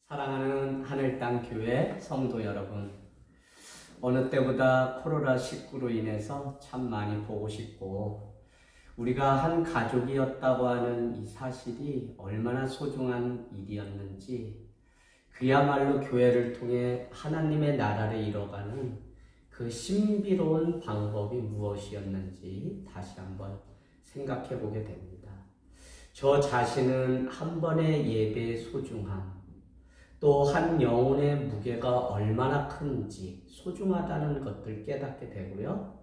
사랑하는 하늘 땅 교회 성도 여러분, 어느 때보다 코로나19로 인해서 참 많이 보고 싶고 우리가 한 가족이었다고 하는 이 사실이 얼마나 소중한 일이었는지, 그야말로 교회를 통해 하나님의 나라를 이뤄가는 그 신비로운 방법이 무엇이었는지 다시 한번 생각해 보게 됩니다. 저 자신은 한 번의 예배의 소중함, 또 한 영혼의 무게가 얼마나 큰지 소중하다는 것들 깨닫게 되고요.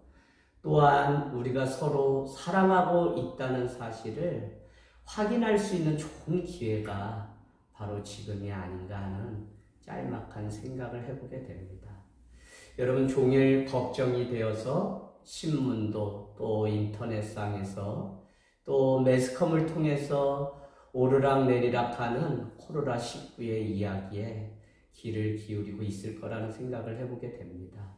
또한 우리가 서로 사랑하고 있다는 사실을 확인할 수 있는 좋은 기회가 바로 지금이 아닌가 하는 짤막한 생각을 해보게 됩니다. 여러분, 종일 걱정이 되어서 신문도 또 인터넷상에서 또 매스컴을 통해서 오르락내리락 하는 코로나19의 이야기에 귀를 기울이고 있을 거라는 생각을 해보게 됩니다.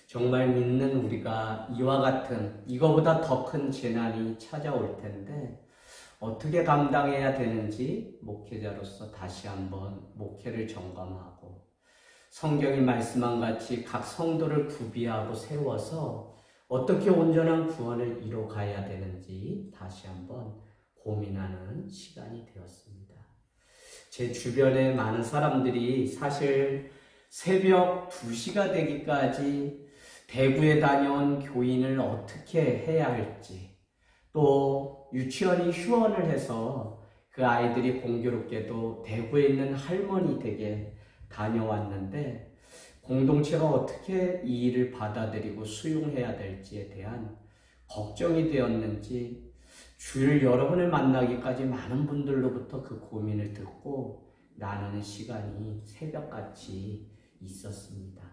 정말 믿는 우리가 이와 같은, 이거보다 더 큰 재난이 찾아올 텐데 어떻게 감당해야 되는지 목회자로서 다시 한번 목회를 점검하고, 성경이 말씀한 같이 각 성도를 구비하고 세워서 어떻게 온전한 구원을 이뤄가야 되는지 다시 한번 고민하는 시간이 되었습니다. 제 주변에 많은 사람들이 사실 새벽 2시가 되기까지 대구에 다녀온 교인을 어떻게 해야 할지, 또 유치원이 휴원을 해서 그 아이들이 공교롭게도 대구에 있는 할머니 댁에 다녀왔는데 공동체가 어떻게 이 일을 받아들이고 수용해야 될지에 대한 걱정이 되었는지 주일 여러 번을 만나기까지 많은 분들로부터 그 고민을 듣고 나누는 시간이 새벽같이 있었습니다.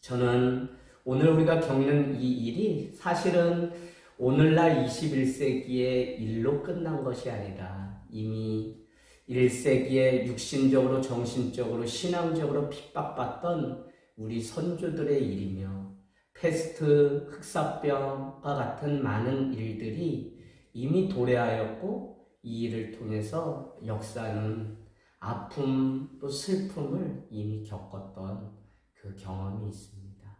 저는 오늘 우리가 겪는 이 일이 사실은 오늘날 21세기의 일로 끝난 것이 아니라 이미 1세기에 육신적으로, 정신적으로, 신앙적으로 핍박받던 우리 선조들의 일이며, 패스트, 흑사병과 같은 많은 일들이 이미 도래하였고, 이 일을 통해서 역사는 아픔 또 슬픔을 이미 겪었던 그 경험이 있습니다.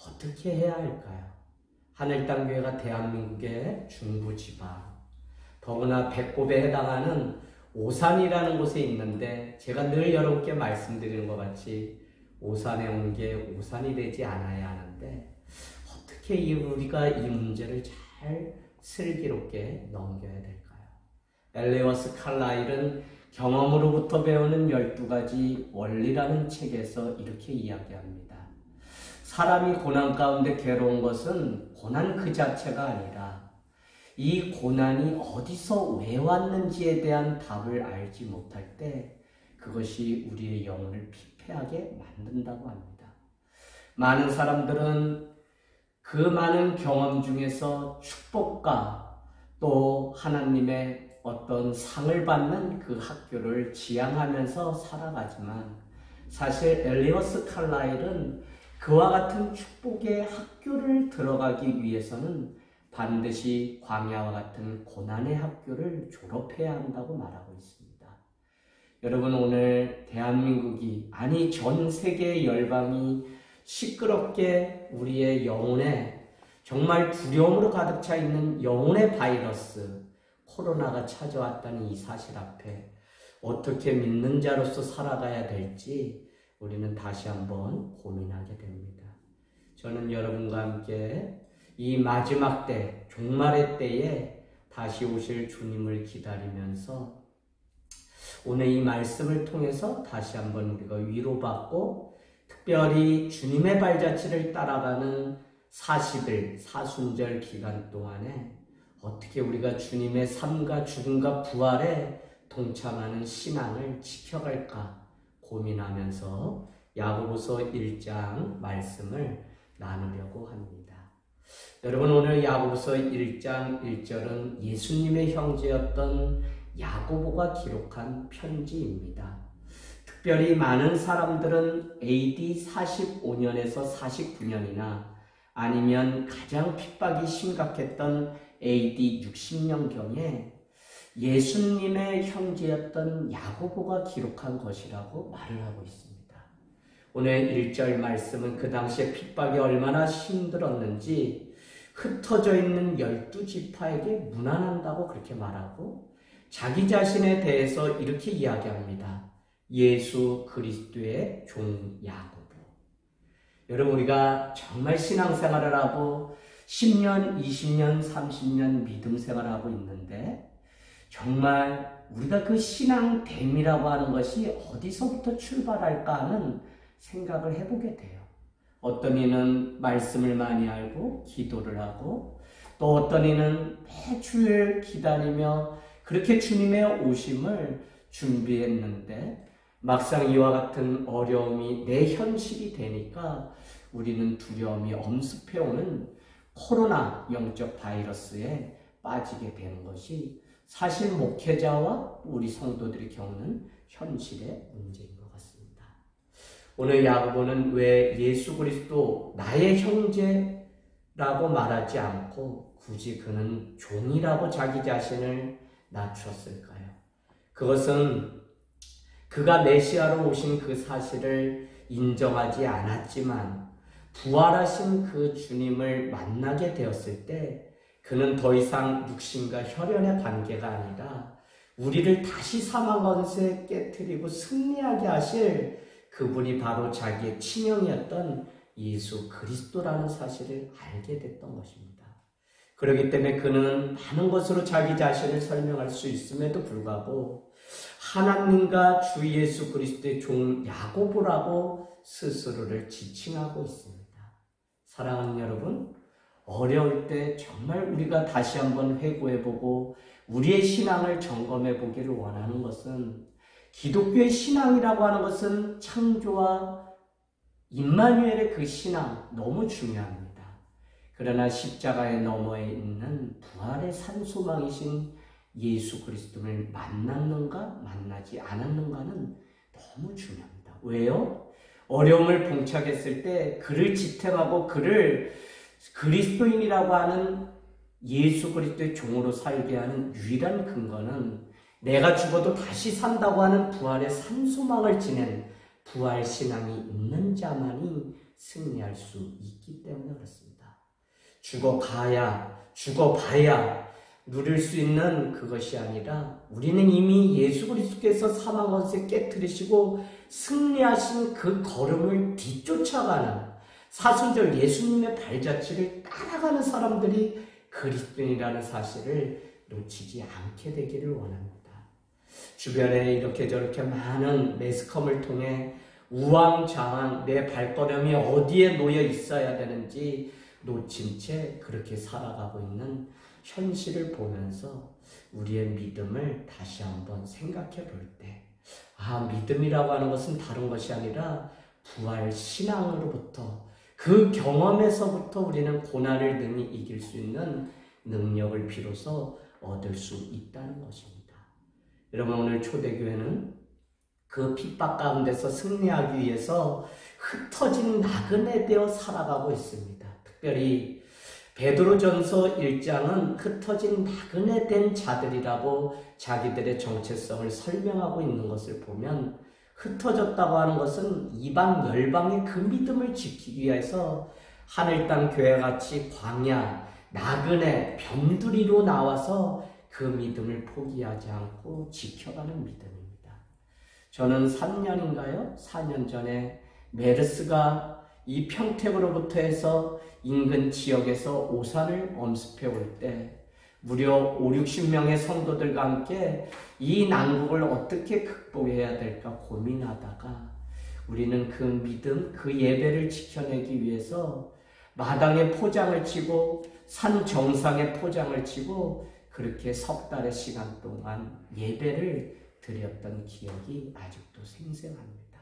어떻게 해야 할까요? 하늘땅교회가 대한민국의 중부지방, 더구나 배꼽에 해당하는 오산이라는 곳에 있는데, 제가 늘 여러분께 말씀드리는 것 같이 오산에 온 게 오산이 되지 않아야 하는데 어떻게 우리가 이 문제를 잘 슬기롭게 넘겨야 될까요? 엘리어스 칼라일은 경험으로부터 배우는 12가지 원리라는 책에서 이렇게 이야기합니다. 사람이 고난 가운데 괴로운 것은 고난 그 자체가 아니라 이 고난이 어디서 왜 왔는지에 대한 답을 알지 못할 때 그것이 우리의 영혼을 피폐하게 만든다고 합니다. 많은 사람들은 그 많은 경험 중에서 축복과 또 하나님의 어떤 상을 받는 그 학교를 지향하면서 살아가지만, 사실 엘리어스 칼라일은 그와 같은 축복의 학교를 들어가기 위해서는 반드시 광야와 같은 고난의 학교를 졸업해야 한다고 말하고 있습니다. 여러분, 오늘 대한민국이, 아니 전 세계의 열방이 시끄럽게 우리의 영혼에 정말 두려움으로 가득 차 있는 영혼의 바이러스 코로나가 찾아왔다는 이 사실 앞에 어떻게 믿는 자로서 살아가야 될지 우리는 다시 한번 고민하게 됩니다. 저는 여러분과 함께 이 마지막 때, 종말의 때에 다시 오실 주님을 기다리면서 오늘 이 말씀을 통해서 다시 한번 우리가 위로받고, 특별히 주님의 발자취를 따라가는 40일 사순절 기간 동안에 어떻게 우리가 주님의 삶과 죽음과 부활에 동참하는 신앙을 지켜갈까 고민하면서 야고보서 1장 말씀을 나누려고 합니다. 여러분, 오늘 야고보서 1장 1절은 예수님의 형제였던 야고보가 기록한 편지입니다. 특별히 많은 사람들은 AD 45년에서 49년이나 아니면 가장 핍박이 심각했던 AD 60년경에 예수님의 형제였던 야고보가 기록한 것이라고 말을 하고 있습니다. 오늘 1절 말씀은 그 당시에 핍박이 얼마나 힘들었는지 흩어져 있는 12지파에게 무난한다고 그렇게 말하고 자기 자신에 대해서 이렇게 이야기합니다. 예수 그리스도의 종 야고보. 여러분, 우리가 정말 신앙생활을 하고 10년, 20년, 30년 믿음 생활을 하고 있는데 정말 우리가 그 신앙됨이라고 하는 것이 어디서부터 출발할까 하는 생각을 해보게 돼요. 어떤 이는 말씀을 많이 알고 기도를 하고 또 어떤 이는 매주일 기다리며 그렇게 주님의 오심을 준비했는데 막상 이와 같은 어려움이 내 현실이 되니까 우리는 두려움이 엄습해오는 코로나 영적 바이러스에 빠지게 되는 것이 사실 목회자와 우리 성도들이 겪는 현실의 문제인 것 같습니다. 오늘 야고보는 왜 예수 그리스도 나의 형제라고 말하지 않고 굳이 그는 종이라고 자기 자신을 낮췄을까요? 그것은 그가 메시아로 오신 그 사실을 인정하지 않았지만 부활하신 그 주님을 만나게 되었을 때 그는 더 이상 육신과 혈연의 관계가 아니라 우리를 다시 사망 권세에 깨트리고 승리하게 하실 그분이 바로 자기의 친형이었던 예수 그리스도라는 사실을 알게 됐던 것입니다. 그렇기 때문에 그는 많은 것으로 자기 자신을 설명할 수 있음에도 불구하고 하나님과 주 예수 그리스도의 종 야고보라고 스스로를 지칭하고 있습니다. 사랑하는 여러분, 어려울 때 정말 우리가 다시 한번 회고해보고 우리의 신앙을 점검해보기를 원하는 것은 기독교의 신앙이라고 하는 것은 창조와 임마누엘의 그 신앙 너무 중요합니다. 그러나 십자가의 너머에 있는 부활의 산소망이신 예수 그리스도를 만났는가 만나지 않았는가는 너무 중요합니다. 왜요? 어려움을 봉착했을 때 그를 지탱하고 그를 그리스도인이라고 하는 예수 그리스도의 종으로 살게 하는 유일한 근거는 내가 죽어도 다시 산다고 하는 부활의 산소망을 지닌 부활 신앙이 있는 자만이 승리할 수 있기 때문에 그렇습니다. 죽어봐야 누릴 수 있는 그것이 아니라 우리는 이미 예수 그리스도께서 사망 권세 깨트리시고 승리하신 그 걸음을 뒤쫓아가는 사순절 예수님의 발자취를 따라가는 사람들이 그리스도인이라는 사실을 놓치지 않게 되기를 원합니다. 주변에 이렇게 저렇게 많은 매스컴을 통해 우왕좌왕 내 발걸음이 어디에 놓여 있어야 되는지 놓친 채 그렇게 살아가고 있는 현실을 보면서 우리의 믿음을 다시 한번 생각해 볼 때, 믿음이라고 하는 것은 다른 것이 아니라 부활 신앙으로부터 그 경험에서부터 우리는 고난을 능히 이길 수 있는 능력을 비로소 얻을 수 있다는 것입니다. 여러분, 오늘 초대교회는 그 핍박 가운데서 승리하기 위해서 흩어진 나그네 되어 살아가고 있습니다. 특별히 베드로전서 1장은 흩어진 나그네 된 자들이라고 자기들의 정체성을 설명하고 있는 것을 보면 흩어졌다고 하는 것은 이방 열방의 그 믿음을 지키기 위해서 하늘 땅 교회같이 광야, 나그네, 변두리로 나와서 그 믿음을 포기하지 않고 지켜가는 믿음입니다. 저는 3년인가요? 4년 전에 메르스가 이 평택으로부터 해서 인근 지역에서 오산을 엄습해 올 때 무려 50-60명의 성도들과 함께 이 난국을 어떻게 극복해야 될까 고민하다가 우리는 그 믿음, 그 예배를 지켜내기 위해서 마당에 포장을 치고 산 정상에 포장을 치고 그렇게 석 달의 시간 동안 예배를 드렸던 기억이 아직도 생생합니다.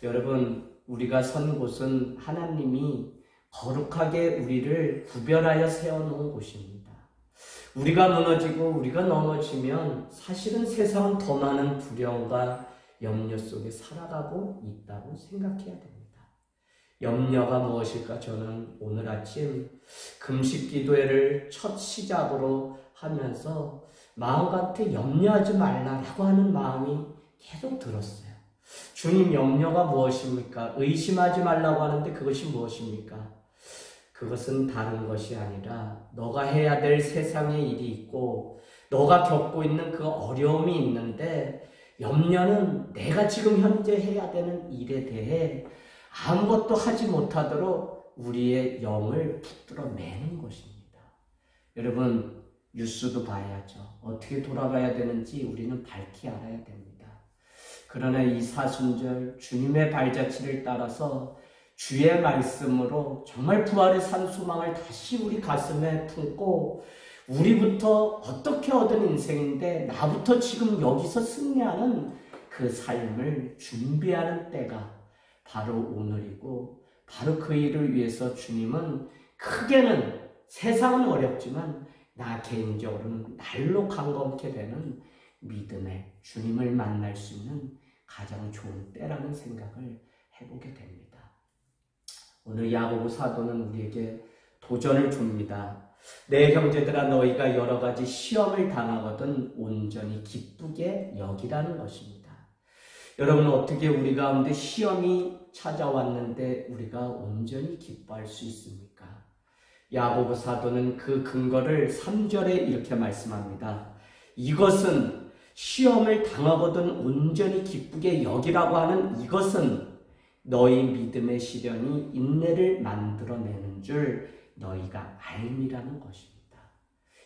여러분, 우리가 선 곳은 하나님이 거룩하게 우리를 구별하여 세워놓은 곳입니다. 우리가 무너지고 우리가 넘어지면 사실은 세상은 더 많은 두려움과 염려 속에 살아가고 있다고 생각해야 됩니다. 염려가 무엇일까? 저는 오늘 아침 금식 기도회를 첫 시작으로 하면서 마음한테 염려하지 말라라고 하는 마음이 계속 들었어요. 주님, 염려가 무엇입니까? 의심하지 말라고 하는데 그것이 무엇입니까? 그것은 다른 것이 아니라 너가 해야 될 세상의 일이 있고 너가 겪고 있는 그 어려움이 있는데, 염려는 내가 지금 현재 해야 되는 일에 대해 아무것도 하지 못하도록 우리의 영을 붙들어 매는 것입니다. 여러분, 뉴스도 봐야죠. 어떻게 돌아가야 되는지 우리는 밝히 알아야 됩니다. 그러나 이 사순절 주님의 발자취를 따라서 주의 말씀으로 정말 부활의 산소망을 다시 우리 가슴에 품고, 우리부터 어떻게 얻은 인생인데 나부터 지금 여기서 승리하는 그 삶을 준비하는 때가 바로 오늘이고, 바로 그 일을 위해서 주님은 크게는, 세상은 어렵지만 나 개인적으로는 날로 강건케 되는 믿음의 주님을 만날 수 있는 가장 좋은 때라는 생각을 해보게 됩니다. 오늘 야고보 사도는 우리에게 도전을 줍니다. 내 형제들아, 너희가 여러 가지 시험을 당하거든 온전히 기쁘게 여기라는 것입니다. 여러분, 어떻게 우리 가운데 시험이 찾아왔는데 우리가 온전히 기뻐할 수 있습니까? 야고보 사도는 그 근거를 3절에 이렇게 말씀합니다. 이것은, 시험을 당하거든 온전히 기쁘게 여기라고 하는 이것은 너희 믿음의 시련이 인내를 만들어내는 줄 너희가 알미라는 것입니다.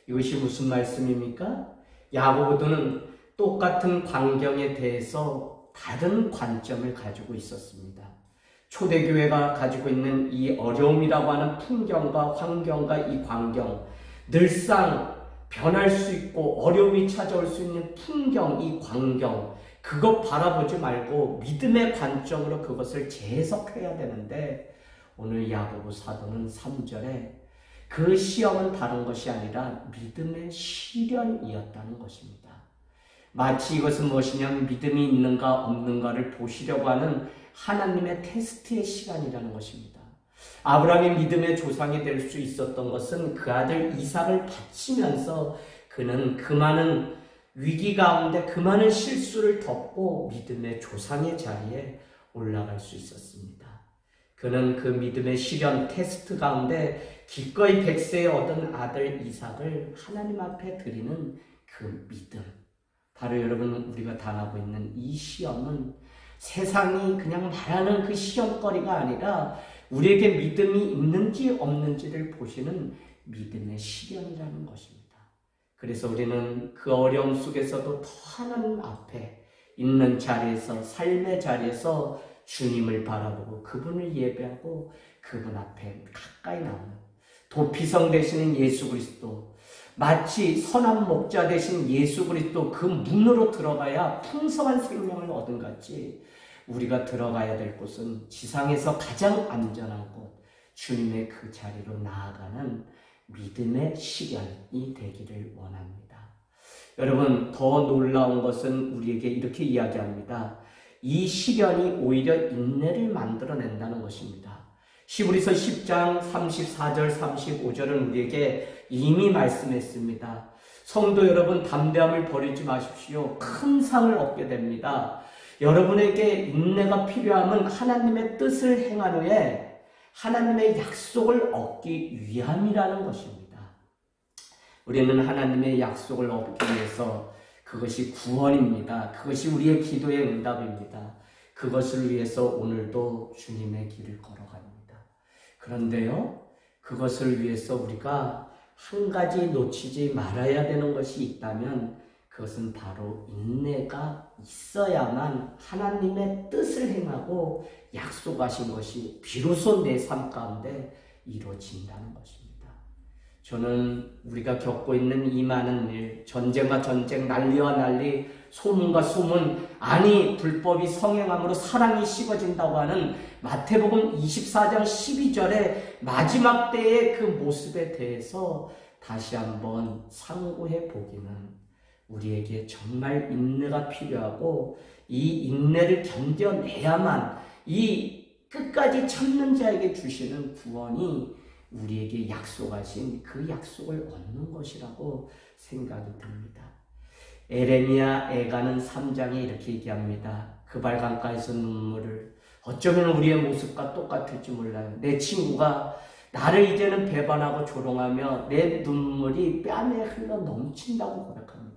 이것이 무슨 말씀입니까? 야고보는 똑같은 광경에 대해서 다른 관점을 가지고 있었습니다. 초대교회가 가지고 있는 이 어려움이라고 하는 풍경과 환경과 이 광경, 늘상 변할 수 있고 어려움이 찾아올 수 있는 풍경, 이 광경, 그것 바라보지 말고 믿음의 관점으로 그것을 재해석해야 되는데, 오늘 야고보 사도는 3절에 그 시험은 다른 것이 아니라 믿음의 시련이었다는 것입니다. 마치 이것은 무엇이냐면 믿음이 있는가 없는가를 보시려고 하는 하나님의 테스트의 시간이라는 것입니다. 아브라함이 믿음의 조상이 될 수 있었던 것은 그 아들 이삭을 바치면서 그는 그 많은 위기 가운데 그 많은 실수를 덮고 믿음의 조상의 자리에 올라갈 수 있었습니다. 그는 그 믿음의 시련 테스트 가운데 기꺼이 100세에 얻은 아들 이삭을 하나님 앞에 드리는 그 믿음, 바로 여러분 우리가 당하고 있는 이 시험은 세상이 그냥 말하는 그 시험거리가 아니라 우리에게 믿음이 있는지 없는지를 보시는 믿음의 시련이라는 것입니다. 그래서 우리는 그 어려움 속에서도 더 하나님 앞에 있는 자리에서, 삶의 자리에서 주님을 바라보고 그분을 예배하고 그분 앞에 가까이 나오는 도피성 되시는 예수 그리스도, 마치 선한 목자 되신 예수 그리스도 그 문으로 들어가야 풍성한 생명을 얻은 같이 우리가 들어가야 될 곳은 지상에서 가장 안전한 곳, 주님의 그 자리로 나아가는 믿음의 시련이 되기를 원합니다. 여러분, 더 놀라운 것은 우리에게 이렇게 이야기합니다. 이 시련이 오히려 인내를 만들어낸다는 것입니다. 히브리서 10장 34절 35절은 우리에게 이미 말씀했습니다. 성도 여러분, 담대함을 버리지 마십시오. 큰 상을 얻게 됩니다. 여러분에게 인내가 필요함은 하나님의 뜻을 행한 후에 하나님의 약속을 얻기 위함이라는 것입니다. 우리는 하나님의 약속을 얻기 위해서, 그것이 구원입니다. 그것이 우리의 기도의 응답입니다. 그것을 위해서 오늘도 주님의 길을 걸어갑니다. 그런데요, 그것을 위해서 우리가 한 가지 놓치지 말아야 되는 것이 있다면 그것은 바로 인내가 있어야만 하나님의 뜻을 행하고 약속하신 것이 비로소 내 삶 가운데 이루어진다는 것입니다. 저는 우리가 겪고 있는 이 많은 일, 전쟁과 전쟁, 난리와 난리, 소문과 소문, 아니 불법이 성행함으로 사랑이 식어진다고 하는 마태복음 24장 12절의 마지막 때의 그 모습에 대해서 다시 한번 상고해 보기는 우리에게 정말 인내가 필요하고, 이 인내를 견뎌내야만 이 끝까지 참는 자에게 주시는 구원이 우리에게 약속하신 그 약속을 얻는 것이라고 생각이 듭니다. 에레미야 애가는 3장에 이렇게 얘기합니다. 그발 강가에서 눈물을, 어쩌면 우리의 모습과 똑같을지 몰라요. 내 친구가 나를 이제는 배반하고 조롱하며 내 눈물이 뺨에 흘러 넘친다고 고백합니다.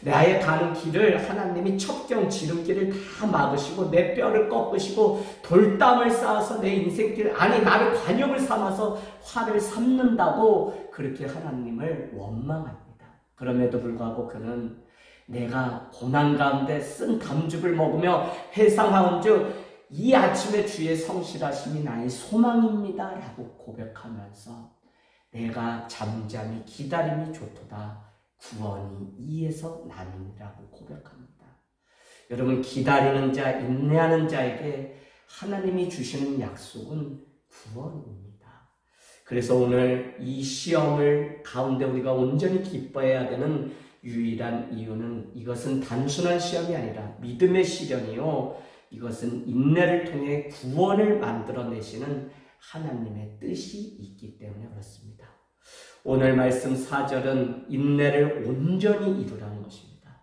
나의 가는 길을 하나님이 첩경 지름길을 다 막으시고 내 뼈를 꺾으시고 돌담을 쌓아서 내 인생길, 아니 나를 관역을 삼아서 화를 삼는다고 그렇게 하나님을 원망합니다. 그럼에도 불구하고 그는 내가 고난 가운데 쓴 담즙을 먹으며 회상하온즉 이 아침에 주의 성실하심이 나의 소망입니다 라고 고백하면서 내가 잠잠히 기다림이 좋도다 구원이 이에서 나느니라고 고백합니다. 여러분, 기다리는 자, 인내하는 자에게 하나님이 주시는 약속은 구원입니다. 그래서 오늘 이 시험을 가운데 우리가 온전히 기뻐해야 되는 유일한 이유는 이것은 단순한 시험이 아니라 믿음의 시련이요, 이것은 인내를 통해 구원을 만들어내시는 하나님의 뜻이 있기 때문에 그렇습니다. 오늘 말씀 4절은 인내를 온전히 이루라는 것입니다.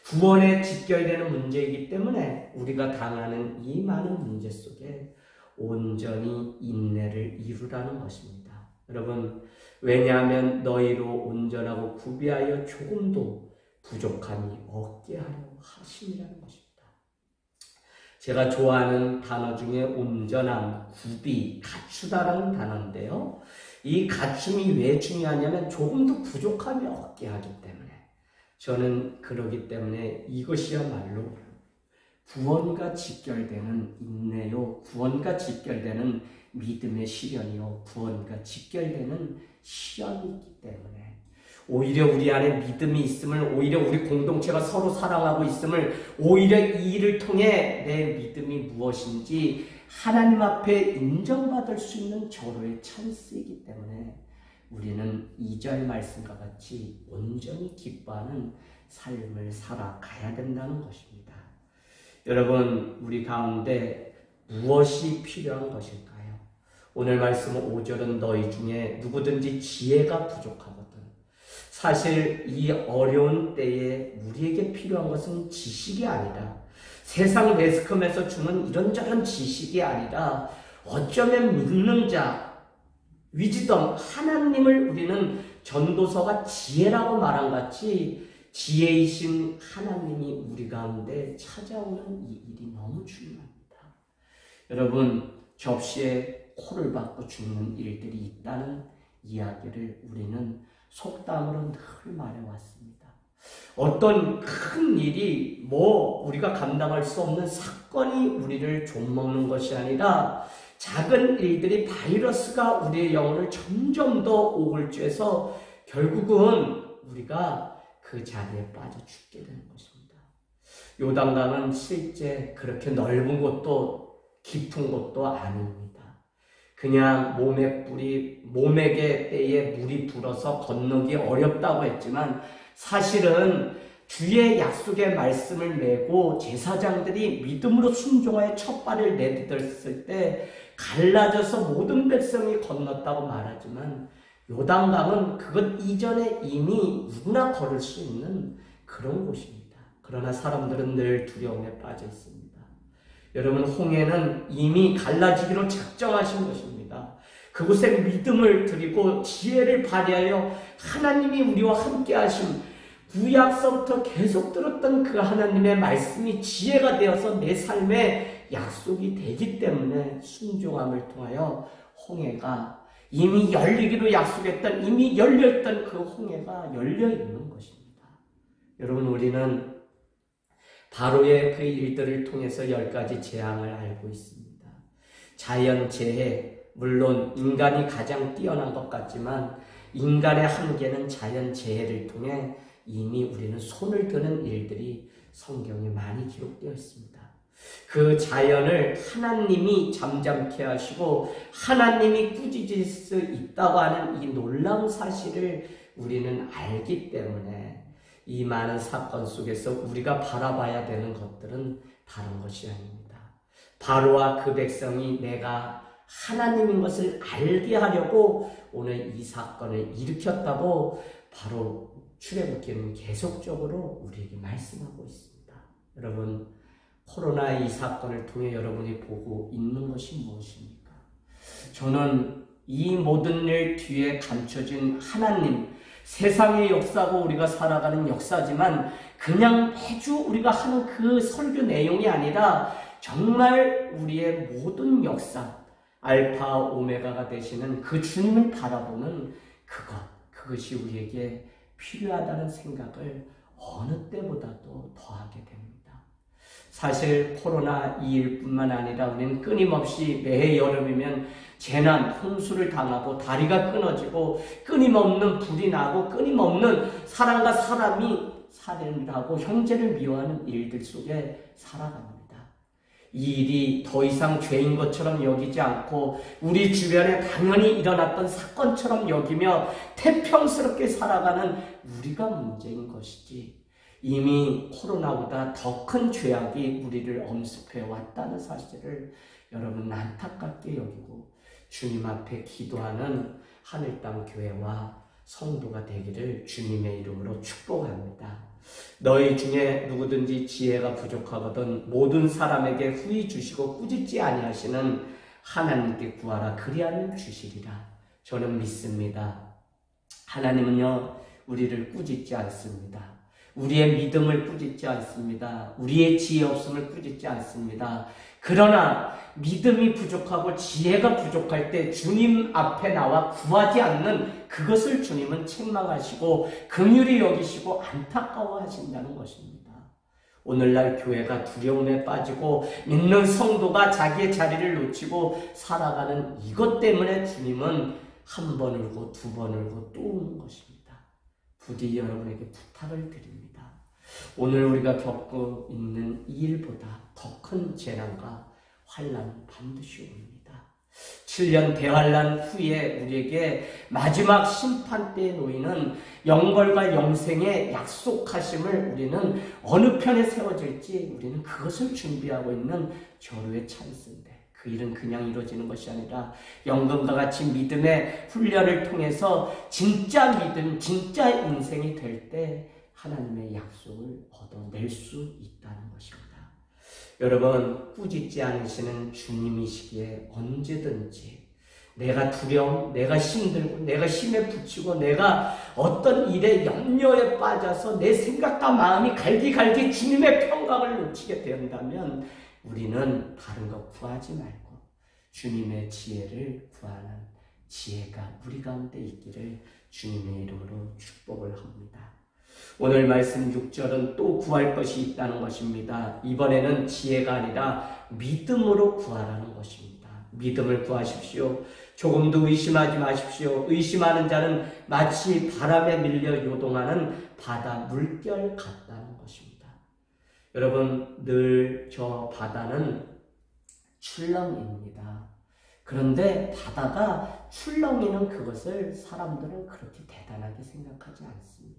구원에 직결되는 문제이기 때문에 우리가 당하는 이 많은 문제 속에 온전히 인내를 이루라는 것입니다. 여러분, 왜냐하면 너희로 온전하고 구비하여 조금도 부족함이 없게 하려 하심이라는 것입니다. 제가 좋아하는 단어 중에 온전함, 구비, 갖추다라는 단어인데요. 이 갖춤이 왜 중요하냐면 조금도 부족함이 없게 하기 때문에, 저는 그러기 때문에 이것이야말로 구원과 직결되는 인내요, 구원과 직결되는 믿음의 시련이요, 구원과 직결되는 시험이 있기 때문에 오히려 우리 안에 믿음이 있음을, 오히려 우리 공동체가 서로 사랑하고 있음을, 오히려 이 일을 통해 내 믿음이 무엇인지 하나님 앞에 인정받을 수 있는 절호의 찬스이기 때문에 우리는 2절 말씀과 같이 온전히 기뻐하는 삶을 살아가야 된다는 것입니다. 여러분, 우리 가운데 무엇이 필요한 것일까요? 오늘 말씀 5절은 너희 중에 누구든지 지혜가 부족하거든. 사실 이 어려운 때에 우리에게 필요한 것은 지식이 아니라, 세상 매스컴에서 주는 이런저런 지식이 아니라 어쩌면 믿는 자, 위즈덤, 하나님을 우리는 전도서가 지혜라고 말한 같이 지혜이신 하나님이 우리 가운데 찾아오는 이 일이 너무 중요합니다. 여러분, 접시에 코를 박고 죽는 일들이 있다는 이야기를 우리는 속담으로 늘 말해왔습니다. 어떤 큰 일이 우리가 감당할 수 없는 사건이 우리를 좀먹는 것이 아니라 작은 일들이 바이러스가 우리의 영혼을 점점 더 오글쬐서 결국은 우리가 그 자리에 빠져 죽게 되는 것입니다. 요단강은 실제 그렇게 넓은 곳도 깊은 곳도 아닙니다. 그냥 모맥의 때에 물이 불어서 건너기 어렵다고 했지만, 사실은 주의 약속의 말씀을 메고 제사장들이 믿음으로 순종하여 첫 발을 내딛었을 때 갈라져서 모든 백성이 건넜다고 말하지만, 요단강은 그것 이전에 이미 누구나 걸을 수 있는 그런 곳입니다. 그러나 사람들은 늘 두려움에 빠져 있습니다. 여러분, 홍해는 이미 갈라지기로 작정하신 것입니다. 그곳에 믿음을 드리고 지혜를 발휘하여 하나님이 우리와 함께 하심, 구약서부터 계속 들었던 그 하나님의 말씀이 지혜가 되어서 내 삶에 약속이 되기 때문에 순종함을 통하여 홍해가 이미 열리기로 약속했던, 이미 열렸던 그 홍해가 열려 있는 것입니다. 여러분, 우리는 바로의 그 일들을 통해서 10가지 재앙을 알고 있습니다. 자연재해, 물론 인간이 가장 뛰어난 것 같지만 인간의 한계는 자연재해를 통해 이미 우리는 손을 드는 일들이 성경에 많이 기록되어 있습니다. 그 자연을 하나님이 잠잠케 하시고 하나님이 꾸짖을 수 있다고 하는 이 놀라운 사실을 우리는 알기 때문에 이 많은 사건 속에서 우리가 바라봐야 되는 것들은 다른 것이 아닙니다. 바로와 그 백성이 내가 하나님인 것을 알게 하려고 오늘 이 사건을 일으켰다고 바로 출애굽기는 계속적으로 우리에게 말씀하고 있습니다. 여러분, 코로나 이 사건을 통해 여러분이 보고 있는 것이 무엇입니까? 저는 이 모든 일 뒤에 감춰진 하나님, 세상의 역사고 우리가 살아가는 역사지만 그냥 매주 우리가 하는 그 설교 내용이 아니라 정말 우리의 모든 역사, 알파 오메가가 되시는 그 주님을 바라보는 그것이 우리에게 필요하다는 생각을 어느 때보다도 더하게 됩니다. 사실 코로나2일 뿐만 아니라 우리는 끊임없이 매해 여름이면 재난, 홍수를 당하고 다리가 끊어지고 끊임없는 불이 나고 끊임없는 사람과 사람이 살인을 하고 형제를 미워하는 일들 속에 살아갑니다. 이 일이 더 이상 죄인 것처럼 여기지 않고 우리 주변에 당연히 일어났던 사건처럼 여기며 태평스럽게 살아가는 우리가 문제인 것이지 이미 코로나보다 더 큰 죄악이 우리를 엄습해 왔다는 사실을 여러분 안타깝게 여기고 주님 앞에 기도하는 하늘땅 교회와 성도가 되기를 주님의 이름으로 축복합니다. 너희 중에 누구든지 지혜가 부족하거든 모든 사람에게 후히 주시고 꾸짖지 아니하시는 하나님께 구하라 그리하면 주시리라. 저는 믿습니다. 하나님은요 우리를 꾸짖지 않습니다. 우리의 믿음을 꾸짖지 않습니다. 우리의 지혜 없음을 꾸짖지 않습니다. 그러나 믿음이 부족하고 지혜가 부족할 때 주님 앞에 나와 구하지 않는 그것을 주님은 책망하시고 긍휼히 여기시고 안타까워하신다는 것입니다. 오늘날 교회가 두려움에 빠지고 믿는 성도가 자기의 자리를 놓치고 살아가는 이것 때문에 주님은 한 번 울고 두 번 울고 또 우는 것입니다. 부디 여러분에게 부탁을 드립니다. 오늘 우리가 겪고 있는 이 일보다 더 큰 재난과 환난은 반드시 옵니다. 7년 대환란 후에 우리에게 마지막 심판 때에 놓이는 영벌과 영생의 약속하심을 우리는 어느 편에 세워질지 우리는 그것을 준비하고 있는 절호의 찬스인데 그 일은 그냥 이루어지는 것이 아니라 연금과 같이 믿음의 훈련을 통해서 진짜 믿음, 진짜 인생이 될 때 하나님의 약속을 얻어낼 수 있다는 것입니다. 여러분, 꾸짖지 않으시는 주님이시기에 언제든지 내가 두려움, 내가 힘들고 내가 힘에 부치고 내가 어떤 일에 염려에 빠져서 내 생각과 마음이 갈기갈기 주님의 평강을 놓치게 된다면 우리는 다른 것 구하지 말고 주님의 지혜를 구하는 지혜가 우리 가운데 있기를 주님의 이름으로 축복을 합니다. 오늘 말씀 6절은 또 구할 것이 있다는 것입니다. 이번에는 지혜가 아니라 믿음으로 구하라는 것입니다. 믿음을 구하십시오. 조금도 의심하지 마십시오. 의심하는 자는 마치 바람에 밀려 요동하는 바다 물결 같다는 것입니다. 여러분, 늘 저 바다는 출렁입니다. 그런데 바다가 출렁이는 그것을 사람들은 그렇게 대단하게 생각하지 않습니다.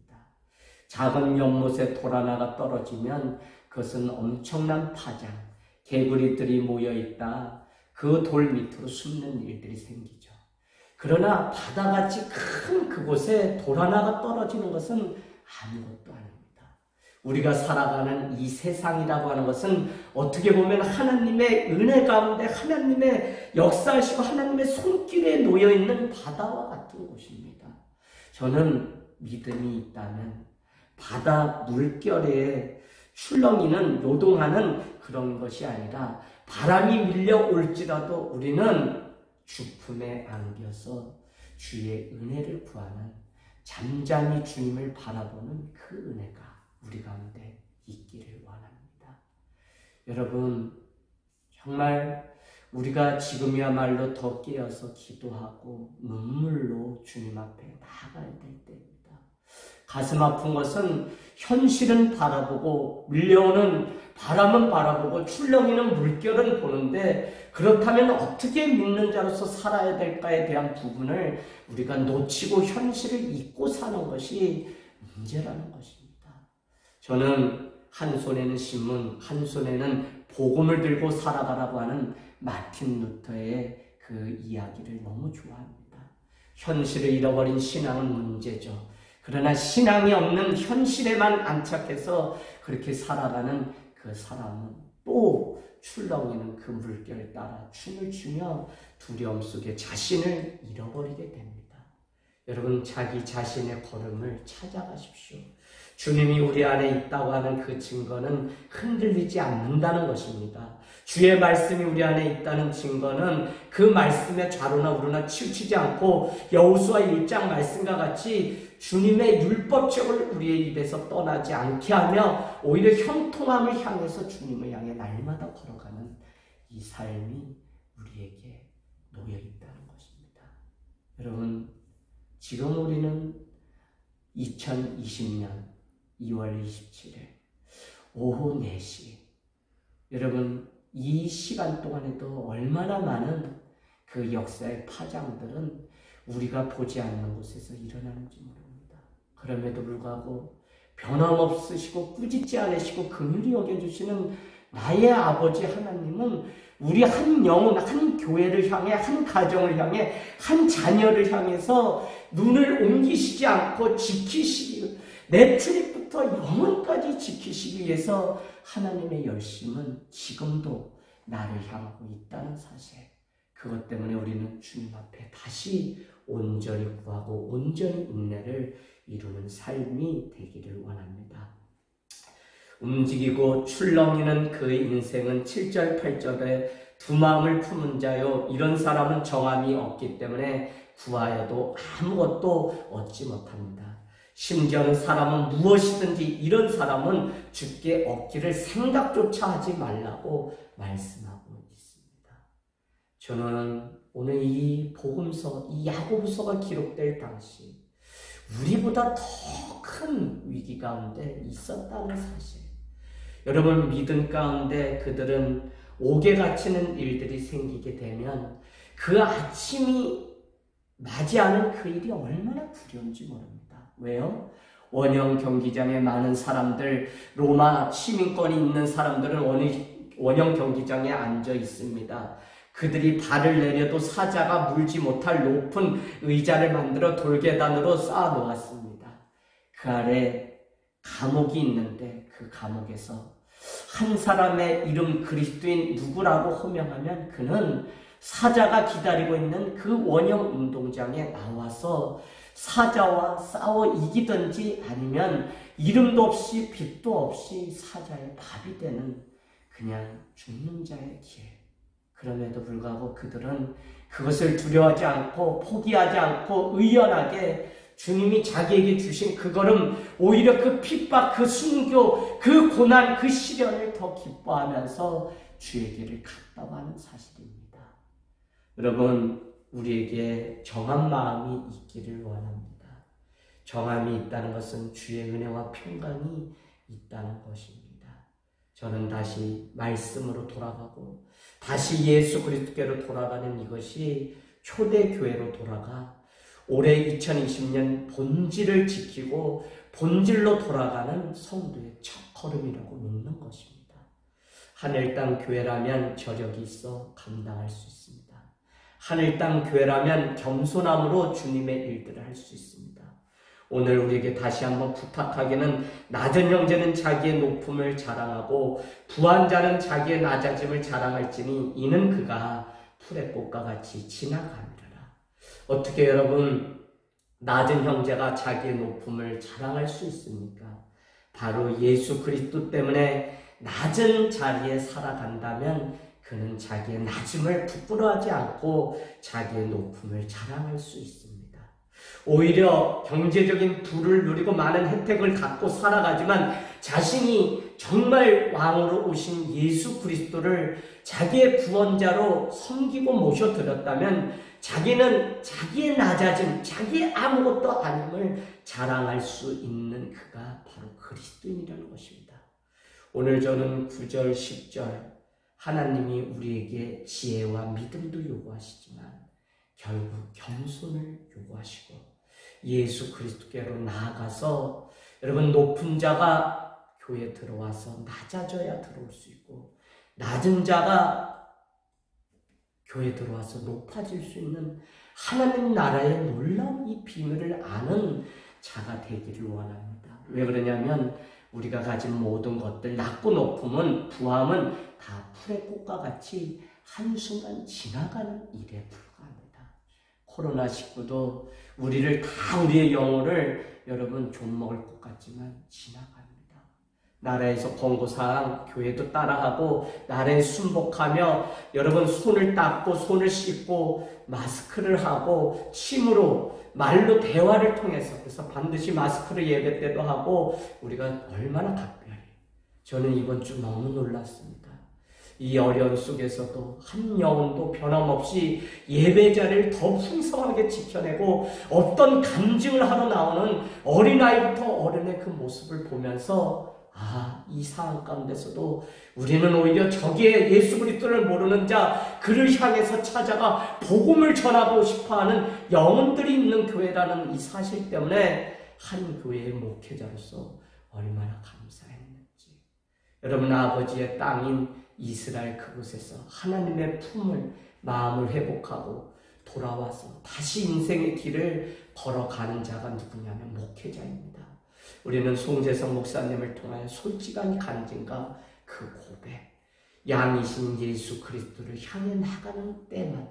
작은 연못에 돌 하나가 떨어지면 그것은 엄청난 파장, 개구리들이 모여있다. 그 돌 밑으로 숨는 일들이 생기죠. 그러나 바다같이 큰 그곳에 돌 하나가 떨어지는 것은 아무것도 아닙니다. 우리가 살아가는 이 세상이라고 하는 것은 어떻게 보면 하나님의 은혜 가운데 하나님의 역사하시고 하나님의 손길에 놓여있는 바다와 같은 곳입니다. 저는 믿음이 있다면 바다 물결에 출렁이는 요동하는 그런 것이 아니라 바람이 밀려올지라도 우리는 주품에 안겨서 주의 은혜를 구하는 잠잠히 주님을 바라보는 그 은혜가 우리 가운데 있기를 원합니다. 여러분, 정말 우리가 지금이야말로 더 깨어서 기도하고 눈물로 주님 앞에 나아가야 될 때입니다. 가슴 아픈 것은 현실은 바라보고 밀려오는 바람은 바라보고 출렁이는 물결은 보는데 그렇다면 어떻게 믿는 자로서 살아야 될까에 대한 부분을 우리가 놓치고 현실을 잊고 사는 것이 문제라는 것입니다. 저는 한 손에는 신문, 한 손에는 복음을 들고 살아가라고 하는 마틴 루터의 그 이야기를 너무 좋아합니다. 현실을 잃어버린 신앙은 문제죠. 그러나 신앙이 없는 현실에만 안착해서 그렇게 살아가는 그 사람은 또 출렁이는 그 물결 따라 춤을 추며 두려움 속에 자신을 잃어버리게 됩니다. 여러분, 자기 자신의 걸음을 찾아가십시오. 주님이 우리 안에 있다고 하는 그 증거는 흔들리지 않는다는 것입니다. 주의 말씀이 우리 안에 있다는 증거는 그 말씀에 좌로나 우로나 치우치지 않고 여호수아 1장 말씀과 같이 주님의 율법책을 우리의 입에서 떠나지 않게 하며 오히려 형통함을 향해서 주님을 향해 날마다 걸어가는 이 삶이 우리에게 놓여 있다는 것입니다. 여러분, 지금 우리는 2020년 2월 27일 오후 4시, 여러분 이 시간 동안에도 얼마나 많은 그 역사의 파장들은 우리가 보지 않는 곳에서 일어나는지 모릅니다. 그럼에도 불구하고 변함없으시고 꾸짖지 않으시고 긍휼히 여겨주시는 나의 아버지 하나님은 우리 한 영혼, 한 교회를 향해, 한 가정을 향해, 한 자녀를 향해서 눈을 옮기시지 않고 지키시기, 내 출입부터 영혼까지 지키시기 위해서 하나님의 열심은 지금도 나를 향하고 있다는 사실. 그것 때문에 우리는 주님 앞에 다시 온전히 구하고 온전히 인내를 이루는 삶이 되기를 원합니다. 움직이고 출렁이는 그의 인생은 7절, 8절에 두 마음을 품은 자요, 이런 사람은 정함이 없기 때문에 구하여도 아무것도 얻지 못합니다. 심지어는 사람은 무엇이든지 이런 사람은 주께 얻기를 생각조차 하지 말라고 말씀하고 있습니다. 저는 오늘 이 복음서, 이 야고보서가 기록될 당시 우리보다 더 큰 위기 가운데 있었다는 사실. 여러분, 믿음 가운데 그들은 옥에 갇히는 일들이 생기게 되면 그 아침이 맞이하는 그 일이 얼마나 두려운지 모릅니다. 왜요? 원형 경기장에 많은 사람들, 로마 시민권이 있는 사람들은 원형 경기장에 앉아 있습니다. 그들이 발을 내려도 사자가 물지 못할 높은 의자를 만들어 돌계단으로 쌓아 놓았습니다. 그 아래 감옥이 있는데 그 감옥에서 한 사람의 이름 그리스도인 누구라고 호명하면 그는 사자가 기다리고 있는 그 원형 운동장에 나와서 사자와 싸워 이기든지 아니면 이름도 없이 빛도 없이 사자의 밥이 되는 그냥 죽는 자의 길. 그럼에도 불구하고 그들은 그것을 두려워하지 않고 포기하지 않고 의연하게 주님이 자기에게 주신 그 걸음, 오히려 그 핍박, 그 순교, 그 고난, 그 시련을 더 기뻐하면서 주의 길을 갔다고 하는 사실입니다. 여러분, 우리에게 정한 마음이 있기를 원합니다. 정함이 있다는 것은 주의 은혜와 평강이 있다는 것입니다. 저는 다시 말씀으로 돌아가고 다시 예수 그리스도께로 돌아가는 이것이 초대교회로 돌아가 올해 2020년 본질을 지키고 본질로 돌아가는 성도의 첫걸음이라고 믿는 것입니다. 하늘 땅 교회라면 저력이 있어 감당할 수 있습니다. 하늘 땅 교회라면 겸손함으로 주님의 일들을 할 수 있습니다. 오늘 우리에게 다시 한번 부탁하기는 낮은 형제는 자기의 높음을 자랑하고 부한 자는 자기의 낮아짐을 자랑할지니 이는 그가 풀의 꽃과 같이 지나가리라. 어떻게 여러분 낮은 형제가 자기의 높음을 자랑할 수 있습니까? 바로 예수 그리스도 때문에 낮은 자리에 살아간다면 그는 자기의 낮음을 부끄러워하지 않고 자기의 높음을 자랑할 수 있습니다. 오히려 경제적인 부를 누리고 많은 혜택을 갖고 살아가지만 자신이 정말 왕으로 오신 예수 그리스도를 자기의 구원자로 섬기고 모셔드렸다면 자기는 자기의 낮아짐, 자기의 아무것도 아님을 자랑할 수 있는 그가 바로 그리스도인이라는 것입니다. 오늘 저는 9절, 10절 하나님이 우리에게 지혜와 믿음도 요구하시지만 결국 겸손을 요구하시고 예수 그리스도께로 나아가서 여러분 높은 자가 교회에 들어와서 낮아져야 들어올 수 있고 낮은 자가 교회 들어와서 높아질 수 있는 하나님 나라의 놀라운 이 비밀을 아는 자가 되기를 원합니다. 왜 그러냐면 우리가 가진 모든 것들, 낮고 높음은, 부함은 다 풀의 꽃과 같이 한순간 지나가는 일에 불과합니다. 코로나19도 우리를 다, 우리의 영혼을 여러분 좀먹을 것 같지만 지나갑니다. 나라에서 권고사항 교회도 따라하고 나라에 순복하며 여러분 손을 닦고 손을 씻고 마스크를 하고 침으로 말로 대화를 통해서, 그래서 반드시 마스크를 예배 때도 하고 우리가 얼마나 각별히, 저는 이번 주 너무 놀랐습니다. 이 어려움 속에서도 한 영혼도 변함없이 예배자를 더 풍성하게 지켜내고 어떤 간증을 하러 나오는 어린아이부터 어른의 그 모습을 보면서 이 상황 가운데서도 우리는 오히려 저기에 예수 그리스도를 모르는 자, 그를 향해서 찾아가 복음을 전하고 싶어하는 영혼들이 있는 교회라는 이 사실 때문에 한 교회의 목회자로서 얼마나 감사했는지. 여러분, 아버지의 땅인 이스라엘 그곳에서 하나님의 품을, 마음을 회복하고 돌아와서 다시 인생의 길을 걸어가는 자가 누구냐면 목회자입니다. 우리는 송재성 목사님을 통하여 솔직한 간증과 그 고백, 양이신 예수 그리스도를 향해 나가는 때만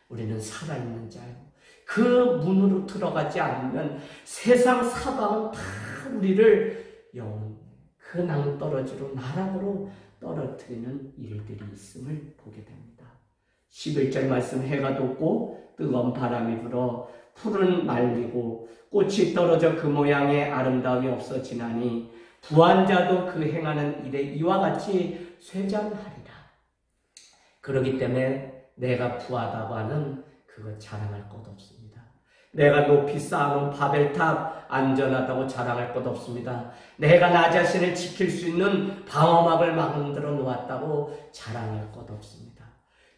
우리는 살아있는 자요. 그 문으로 들어가지 않으면 세상 사방은 다 우리를 그 낭떠러지로, 나락으로 떨어뜨리는 일들이 있음을 보게 됩니다. 11절 말씀, 해가 돋고 뜨거운 바람이 불어 풀은 말리고 꽃이 떨어져 그 모양의 아름다움이 없어지나니 부한 자도 그 행하는 일에 이와 같이 쇠잔하리라. 그렇기 때문에 내가 부하다고 하는 그거 자랑할 것 없습니다. 내가 높이 쌓아놓은 바벨탑 안전하다고 자랑할 것 없습니다. 내가 나 자신을 지킬 수 있는 방어막을 만들어 놓았다고 자랑할 것 없습니다.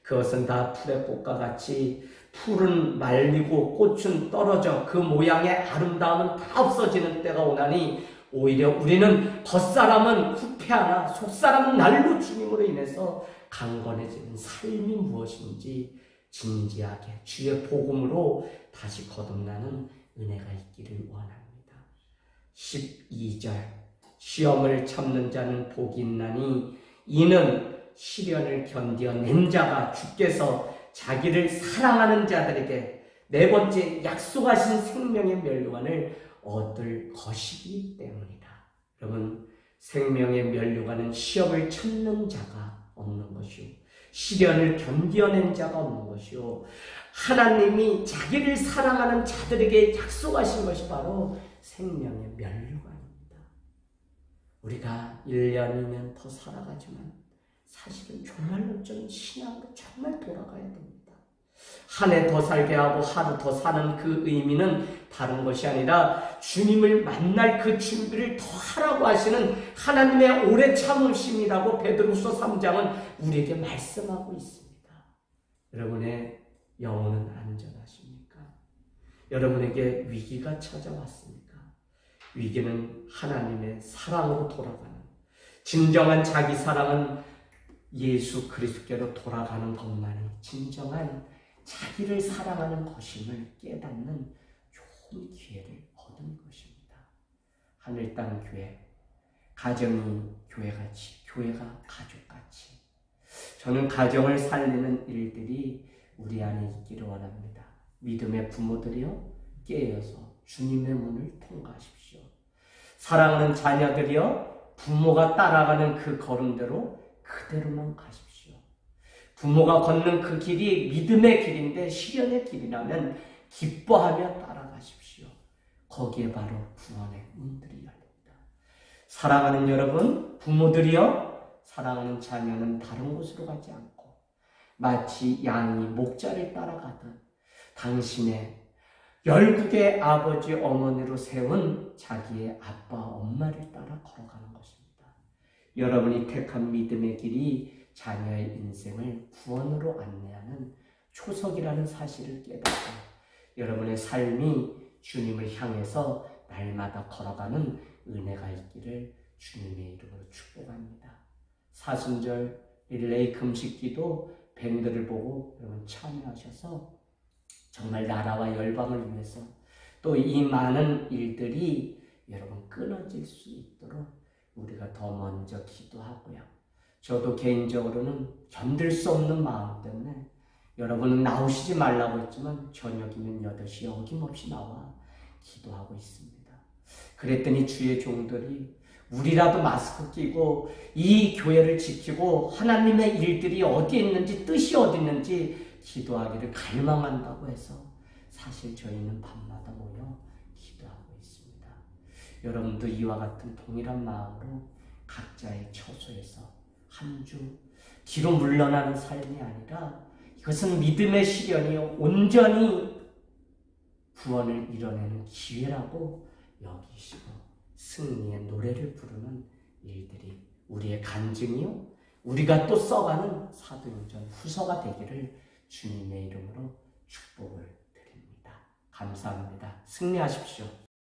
그것은 다 풀의 꽃과 같이 풀은 말리고 꽃은 떨어져 그 모양의 아름다움은 다 없어지는 때가 오나니 오히려 우리는 겉사람은 후패하나 속사람은 날로 주님으로 인해서 강건해지는 삶이 무엇인지 진지하게 주의 복음으로 다시 거듭나는 은혜가 있기를 원합니다. 12절, 시험을 참는 자는 복이 있나니 이는 시련을 견뎌낸 자가 주께서 자기를 사랑하는 자들에게 네 번째 약속하신 생명의 면류관을 얻을 것이기 때문이다. 여러분, 생명의 면류관은 시험을 참는 자가 얻는 것이요, 시련을 견뎌낸 자가 얻는 것이요, 하나님이 자기를 사랑하는 자들에게 약속하신 것이 바로 생명의 면류관입니다. 우리가 1년, 2년 더 살아가지만 사실은 정말로 좀 신앙으로 정말 돌아가야 됩니다. 한 해 더 살게 하고 하루 더 사는 그 의미는 다른 것이 아니라 주님을 만날 그 준비를 더 하라고 하시는 하나님의 오래 참으심이라고 베드로서 3장은 우리에게 말씀하고 있습니다. 여러분의 영혼은 안전하십니까? 여러분에게 위기가 찾아왔습니까? 위기는 하나님의 사랑으로 돌아가는, 진정한 자기 사랑은 예수 그리스도께로 돌아가는 것만이 진정한 자기를 사랑하는 것임을 깨닫는 좋은 기회를 얻은 것입니다. 하늘 땅 교회, 가정이 교회같이, 교회가 가족같이, 저는 가정을 살리는 일들이 우리 안에 있기를 원합니다. 믿음의 부모들이여 깨어서 주님의 문을 통과하십시오. 사랑하는 자녀들이여 부모가 따라가는 그 걸음대로 그대로만 가십시오. 부모가 걷는 그 길이 믿음의 길인데 시련의 길이라면 기뻐하며 따라가십시오. 거기에 바로 구원의 문들이 열립니다. 사랑하는 여러분, 부모들이여, 사랑하는 자녀는 다른 곳으로 가지 않고 마치 양이 목자를 따라가듯 당신의 열국의 아버지 어머니로 세운 자기의 아빠 엄마를 따라 걸어가는 것입니다. 여러분이 택한 믿음의 길이 자녀의 인생을 구원으로 안내하는 초석이라는 사실을 깨닫고 여러분의 삶이 주님을 향해서 날마다 걸어가는 은혜가 있기를 주님의 이름으로 축복합니다. 사순절 릴레이 금식기도 밴드를 보고 여러분 참여하셔서 정말 나라와 열방을 위해서 또 이 많은 일들이 여러분 끊어질 수 있도록 우리가 더 먼저 기도하고요. 저도 개인적으로는 견딜 수 없는 마음 때문에 여러분은 나오시지 말라고 했지만 저녁이면 8시에 어김없이 나와 기도하고 있습니다. 그랬더니 주의 종들이 우리라도 마스크 끼고 이 교회를 지키고 하나님의 일들이 어디에 있는지 뜻이 어디 있는지 기도하기를 갈망한다고 해서 사실 저희는 밤마다 모여 기도하고 있습니다. 여러분도 이와 같은 동일한 마음으로 각자의 처소에서 한 주 뒤로 물러나는 삶이 아니라 이것은 믿음의 시련이요 온전히 구원을 이뤄내는 기회라고 여기시고 승리의 노래를 부르는 일들이 우리의 간증이요 우리가 또 써가는 사도행전 후서가 되기를 주님의 이름으로 축복을 드립니다. 감사합니다. 승리하십시오.